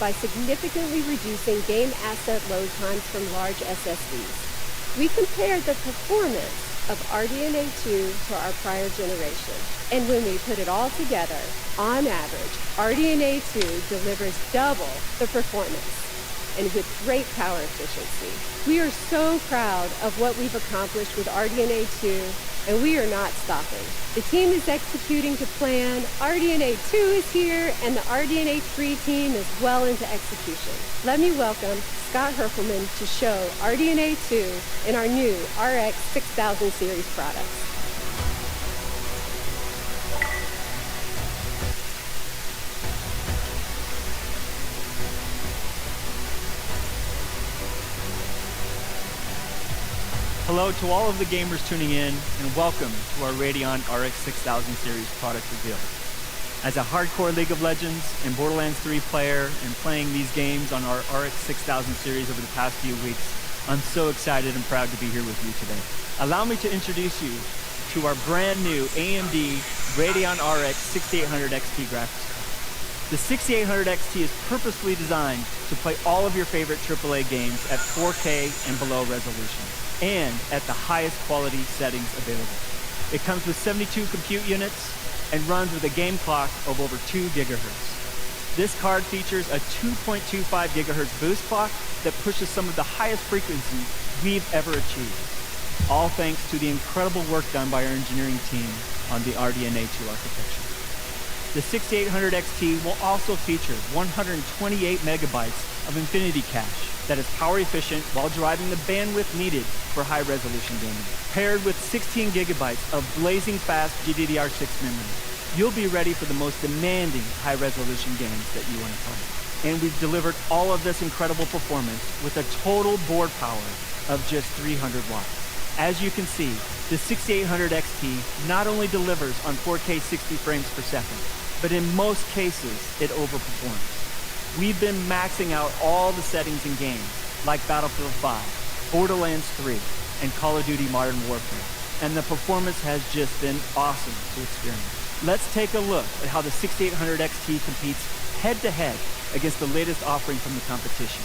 by significantly reducing game asset load times from large SSDs. We compared the performance of RDNA 2 to our prior generation, and when we put it all together, on average, RDNA 2 delivers double the performance and with great power efficiency. We are so proud of what we've accomplished with RDNA 2, and we are not stopping. The team is executing to plan, RDNA 2 is here, and the RDNA 3 team is well into execution. Let me welcome Scott Herfelman to show RDNA 2 in our new RX 6000 series products. Hello to all of the gamers tuning in, and welcome to our Radeon Rx 6000 series product reveal. As a hardcore League of Legends and Borderlands 3 player and playing these games on our Rx 6000 series over the past few weeks, I'm so excited and proud to be here with you today. Allow me to introduce you to our brand new AMD Radeon Rx 6800 XT graphics card. The 6800 XT is purposely designed to play all of your favorite AAA games at 4K and below resolution, and at the highest quality settings available. It comes with 72 compute units and runs with a game clock of over 2 GHz. This card features a 2.25 GHz boost clock that pushes some of the highest frequencies we've ever achieved, all thanks to the incredible work done by our engineering team on the RDNA 2 architecture. The 6800 XT will also feature 128 megabytes of infinity cache that is power efficient while driving the bandwidth needed for high resolution gaming. Paired with 16 gigabytes of blazing fast GDDR6 memory, you'll be ready for the most demanding high resolution games that you want to play. And we've delivered all of this incredible performance with a total board power of just 300 watts. As you can see, the 6800 XT not only delivers on 4K 60 frames per second, but in most cases, it overperforms. We've been maxing out all the settings in games like Battlefield 5, Borderlands 3, and Call of Duty Modern Warfare, and the performance has just been awesome to experience. Let's take a look at how the 6800 XT competes head-to-head against the latest offering from the competition.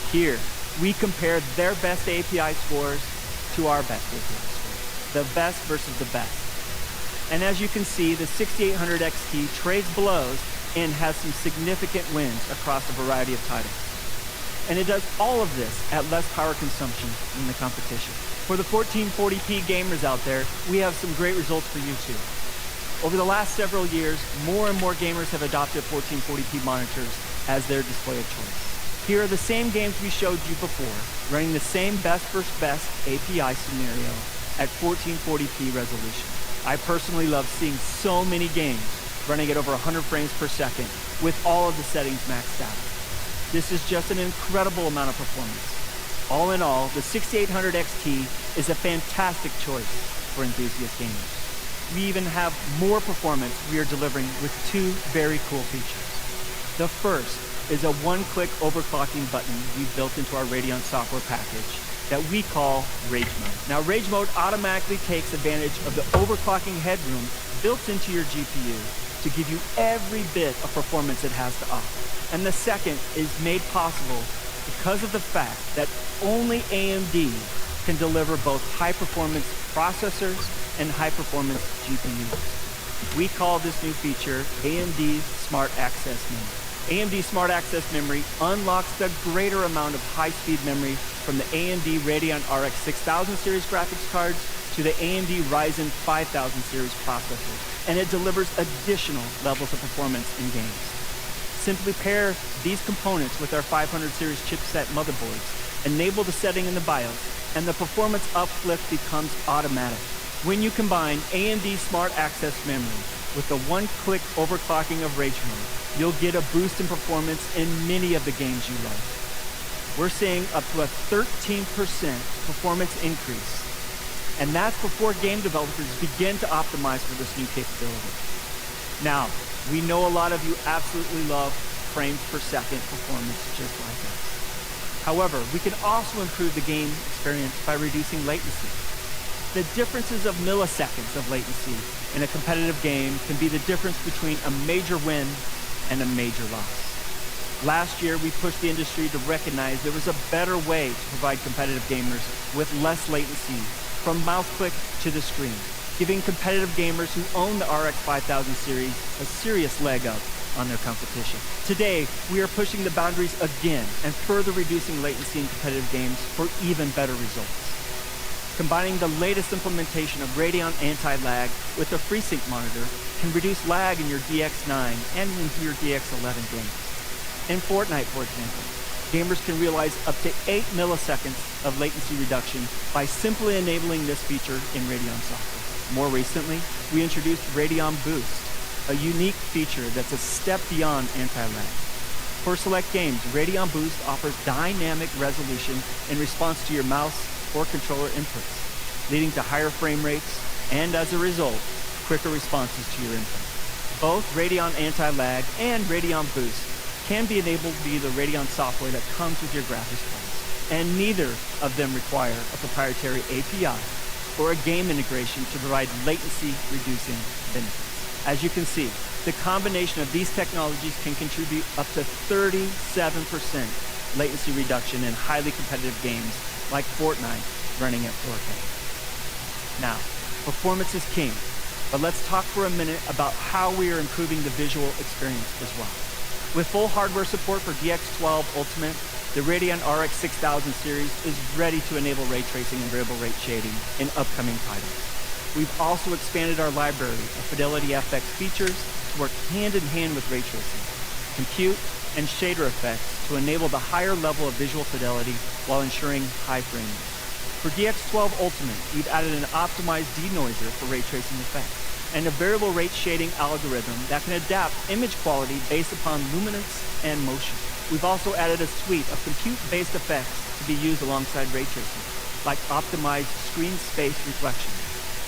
Here, we compare their best API scores to our best API scores, the best versus the best. And as you can see, the 6800 XT trades blows and has some significant wins across a variety of titles. And it does all of this at less power consumption than the competition. For the 1440p gamers out there, we have some great results for you too. Over the last several years, more and more gamers have adopted 1440p monitors as their display of choice. Here are the same games we showed you before, running the same best versus best API scenario at 1440p resolution. I personally love seeing so many games running at over 100 frames per second with all of the settings maxed out. This is just an incredible amount of performance. All in all, the 6800 XT is a fantastic choice for enthusiast gamers. We even have more performance we are delivering with two very cool features. The first is a one-click overclocking button we built into our Radeon software package that we call Rage Mode. Now, Rage Mode automatically takes advantage of the overclocking headroom built into your GPU to give you every bit of performance it has to offer. And the second is made possible because of the fact that only AMD can deliver both high-performance processors and high-performance GPUs. We call this new feature AMD Smart Access Memory. AMD Smart Access Memory unlocks the greater amount of high-speed memory from the AMD Radeon Rx 6000 series graphics cards to the AMD Ryzen 5000 series processors, and it delivers additional levels of performance in games. Simply pair these components with our 500 series chipset motherboards, enable the setting in the BIOS, and the performance uplift becomes automatic. When you combine AMD Smart Access Memory with the one-click overclocking of Rage Mode, you'll get a boost in performance in many of the games you love. We're seeing up to a 13% performance increase, and that's before game developers begin to optimize for this new capability. Now, we know a lot of you absolutely love frames per second performance just like us. However, we can also improve the game experience by reducing latency. The differences of milliseconds of latency in a competitive game can be the difference between a major win and a major loss. Last year, we pushed the industry to recognize there was a better way to provide competitive gamers with less latency from mouse click to the screen, giving competitive gamers who own the RX 5000 series a serious leg up on their competition. Today, we are pushing the boundaries again and further reducing latency in competitive games for even better results. Combining the latest implementation of Radeon anti-lag with the FreeSync monitor can reduce lag in your DX9 and in your DX11 games. In Fortnite, for example, gamers can realize up to 8 milliseconds of latency reduction by simply enabling this feature in Radeon software. More recently, we introduced Radeon Boost, a unique feature that's a step beyond anti-lag. For select games, Radeon Boost offers dynamic resolution in response to your mouse or controller inputs, leading to higher frame rates and, as a result, quicker responses to your input. Both Radeon Anti-Lag and Radeon Boost can be enabled via the Radeon software that comes with your graphics cards, and neither of them require a proprietary API or a game integration to provide latency-reducing benefits. As you can see, the combination of these technologies can contribute up to 37% latency reduction in highly competitive games like Fortnite running at 4K. Now, performance is king, but let's talk for a minute about how we are improving the visual experience as well. With full hardware support for DX12 Ultimate, the Radeon Rx 6000 series is ready to enable ray tracing and variable rate shading in upcoming titles. We've also expanded our library of Fidelity FX features to work hand in hand with ray tracing, compute, and shader effects to enable the higher level of visual fidelity while ensuring high frame rate. For DX12 Ultimate, we've added an optimized denoiser for ray tracing effects and a variable rate shading algorithm that can adapt image quality based upon luminance and motion. We've also added a suite of compute-based effects to be used alongside ray tracing, like optimized screen space reflection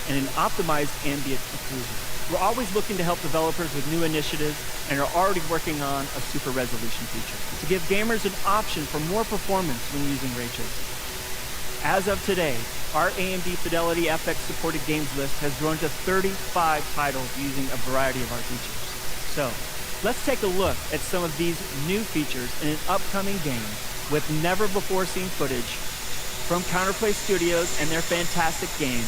and an optimized ambient occlusion. We're always looking to help developers with new initiatives and are already working on a super resolution feature to give gamers an option for more performance when using ray tracing. As of today, our AMD Fidelity FX supported games list has grown to 35 titles using a variety of our features. So, let's take a look at some of these new features in an upcoming game with never before seen footage from Counterplay Studios and their fantastic game,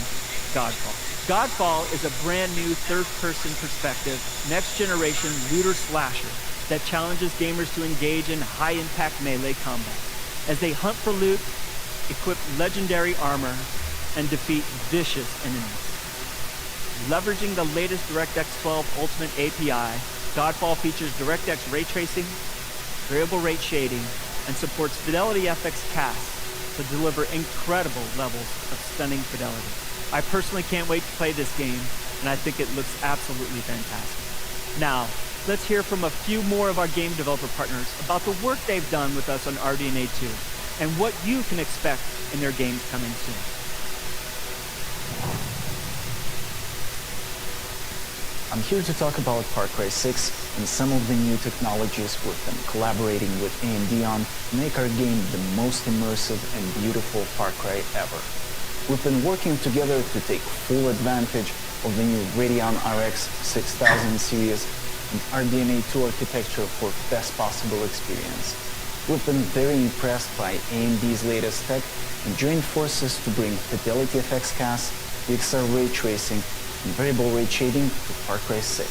Godfall. Godfall is a brand new third-person perspective, next-generation looter slasher that challenges gamers to engage in high-impact melee combat as they hunt for loot, equip legendary armor, and defeat vicious enemies. Leveraging the latest DirectX 12 Ultimate API, Godfall features DirectX ray tracing, variable rate shading, and supports Fidelity FX casts to deliver incredible levels of stunning fidelity. I personally can't wait to play this game, and I think it looks absolutely fantastic. Now, let's hear from a few more of our game developer partners about the work they've done with us on RDNA 2 and what you can expect in their games coming soon. I'm here to talk about Far Cry 6 and some of the new technologies we've been collaborating with AMD on to make our game the most immersive and beautiful Far Cry ever. We've been working together to take full advantage of the new Radeon Rx 6000 series and RDNA 2 architecture for best possible experience. We've been very impressed by AMD's latest tech and joined forces to bring Fidelity FX cast, XR ray tracing, and variable rate shading to Far Cry 6.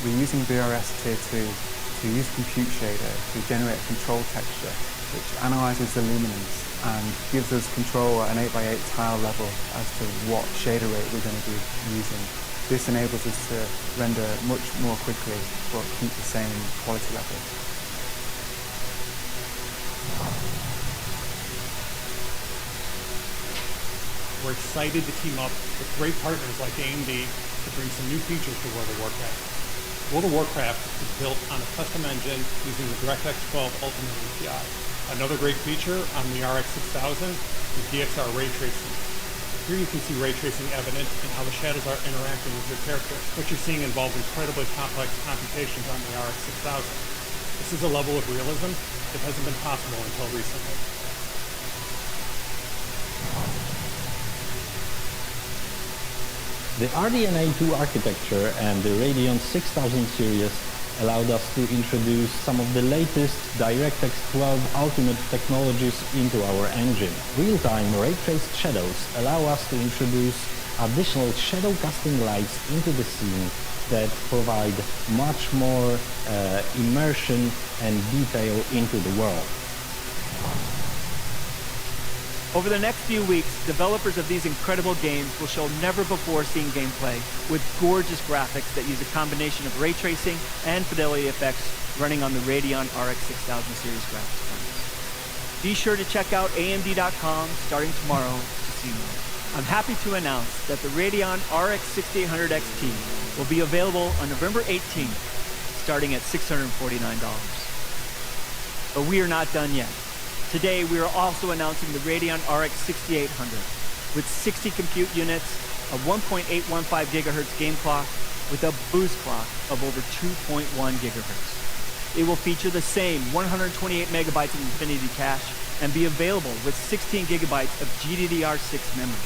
We're using VRS Tier 2 to use Compute Shader to generate a control texture which analyzes the luminance and gives us control at an 8x8 tile level as to what shader rate we're going to be using. This enables us to render much more quickly but keep the same quality level. We're excited to team up with great partners like AMD to bring some new features to World of Warcraft. World of Warcraft is built on a custom engine using the DirectX 12 Ultimate API. Another great feature on the RX 6000 is DXR ray tracing. Here you can see ray tracing evident in how the shadows are interacting with your character. What you're seeing involves incredibly complex computations on the RX 6000. This is a level of realism that hasn't been possible until recently. The RDNA 2 architecture and the Radeon 6000 series allowed us to introduce some of the latest DirectX 12 Ultimate technologies into our engine. Real-time ray-traced shadows allow us to introduce additional shadow casting lights into the scene that provide much more immersion and detail into the world. Over the next few weeks, developers of these incredible games will show never-before-seen gameplay with gorgeous graphics that use a combination of ray tracing and fidelity effects running on the Radeon Rx 6000 series graphics cards. Be sure to check out AMD.com starting tomorrow to see more. I'm happy to announce that the Radeon RX 6800 XT will be available on November 18th, starting at $649. But we are not done yet. Today, we are also announcing the Radeon RX 6800 with 60 compute units, a 1.815 GHz game clock with a boost clock of over 2.1 GHz. It will feature the same 128 megabytes of Infinity cache and be available with 16 gigabytes of GDDR6 memory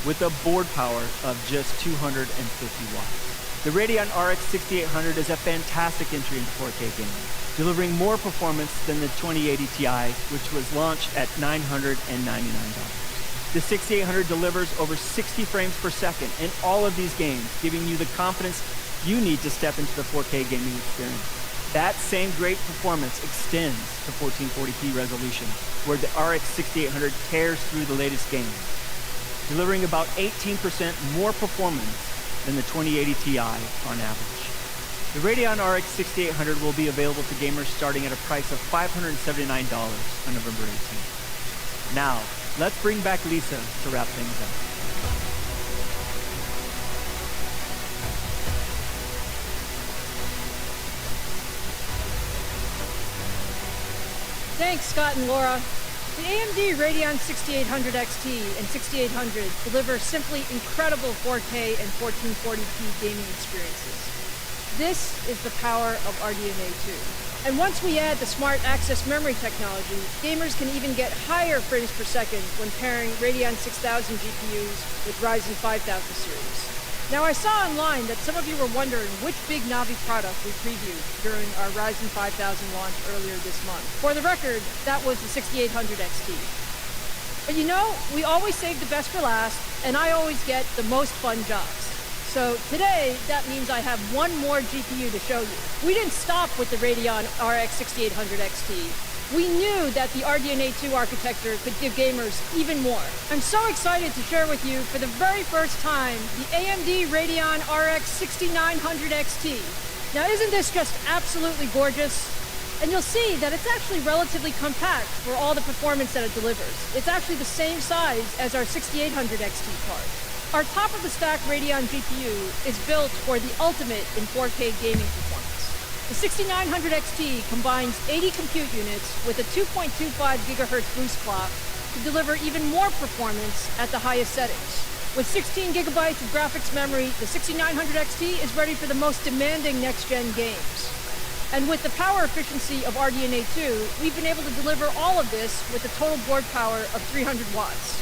with a board power of just 250 watts. The Radeon RX 6800 is a fantastic entry into 4K gaming, delivering more performance than the 2080 Ti, which was launched at $999. The 6800 delivers over 60 frames per second in all of these games, giving you the confidence you need to step into the 4K gaming experience. That same great performance extends to 1440p resolution, where the RX 6800 tears through the latest games, delivering about 18% more performance than the 2080 Ti on average. The Radeon RX 6800 will be available to gamers starting at a price of $579 on November 18th. Now, let's bring back Lisa to wrap things up. Thanks, Scott and Laura. The AMD Radeon 6800 XT and 6800 deliver simply incredible 4K and 1440p gaming experiences. This is the power of RDNA 2. And once we add the smart access memory technology, gamers can even get higher frames per second when pairing Radeon 6000 GPUs with Ryzen 5000 series. Now, I saw online that some of you were wondering which big Navi product we previewed during our Ryzen 5000 launch earlier this month. For the record, that was the 6800 XT. But you know, we always save the best for last, and I always get the most fun jobs. So today, that means I have one more GPU to show you. We didn't stop with the Radeon RX 6800 XT. We knew that the RDNA 2 architecture could give gamers even more. I'm so excited to share with you for the very first time the AMD Radeon RX 6900 XT. Now, isn't this just absolutely gorgeous? And you'll see that it's actually relatively compact for all the performance that it delivers. It's actually the same size as our 6800 XT card. Our top-of-the-stack Radeon GPU is built for the ultimate in 4K gaming performance. The 6900 XT combines 80 compute units with a 2.25 GHz boost clock to deliver even more performance at the highest settings. With 16 gigabytes of graphics memory, the 6900 XT is ready for the most demanding next-gen games. And with the power efficiency of RDNA 2, we've been able to deliver all of this with a total board power of 300 watts.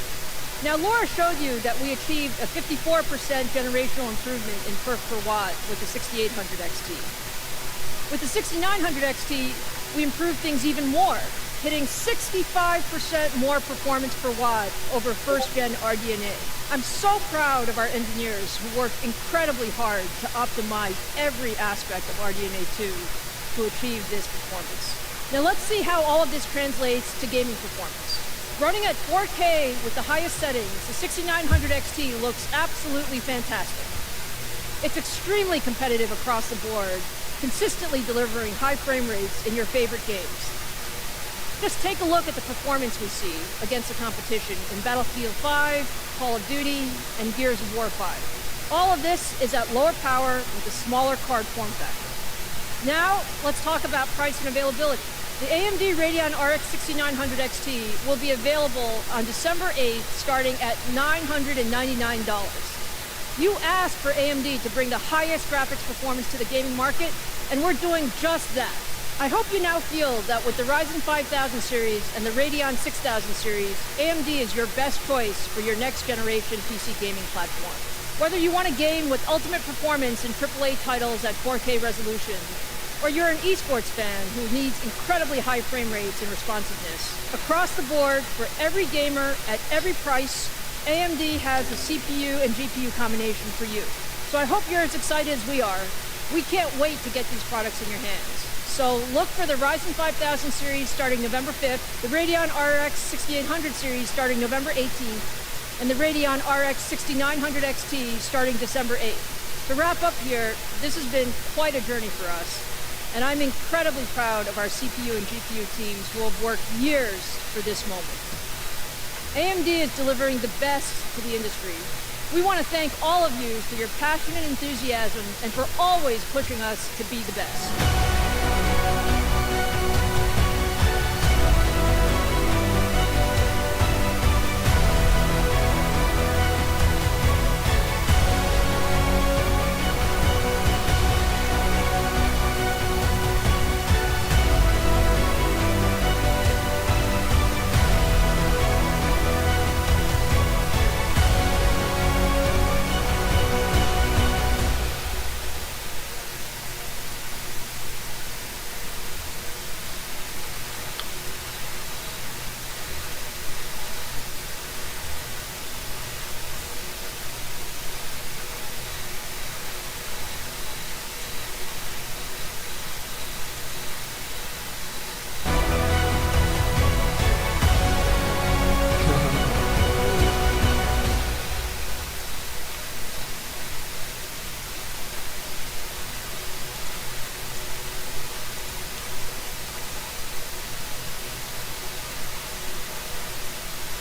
Now, Laura showed you that we achieved a 54% generational improvement in perf per watt with the 6800 XT. With the 6900 XT, we improved things even more, hitting 65% more performance per watt over first-gen RDNA. I'm so proud of our engineers who worked incredibly hard to optimize every aspect of RDNA 2 to achieve this performance. Now let's see how all of this translates to gaming performance. Running at 4K with the highest settings, the 6900 XT looks absolutely fantastic. It's extremely competitive across the board, consistently delivering high frame rates in your favorite games. Just take a look at the performance we see against the competition in Battlefield 5, Call of Duty, and Gears of War 5. All of this is at lower power with a smaller card form factor. Now, let's talk about price and availability. The AMD Radeon RX 6900 XT will be available on December 8th, starting at $999. You asked for AMD to bring the highest graphics performance to the gaming market, and we're doing just that. I hope you now feel that with the Ryzen 5000 series and the Radeon 6000 series, AMD is your best choice for your next generation PC gaming platform. Whether you want to game with ultimate performance in AAA titles at 4K resolution, or you're an esports fan who needs incredibly high frame rates and responsiveness. Across the board, for every gamer, at every price, AMD has a CPU and GPU combination for you. So I hope you're as excited as we are. We can't wait to get these products in your hands. So look for the Ryzen 5000 series starting November 5th, the Radeon RX 6800 series starting November 18th, and the Radeon RX 6900 XT starting December 8th. To wrap up here, this has been quite a journey for us, and I'm incredibly proud of our CPU and GPU teams who have worked years for this moment. AMD is delivering the best to the industry. We want to thank all of you for your passion and enthusiasm and for always pushing us to be the best.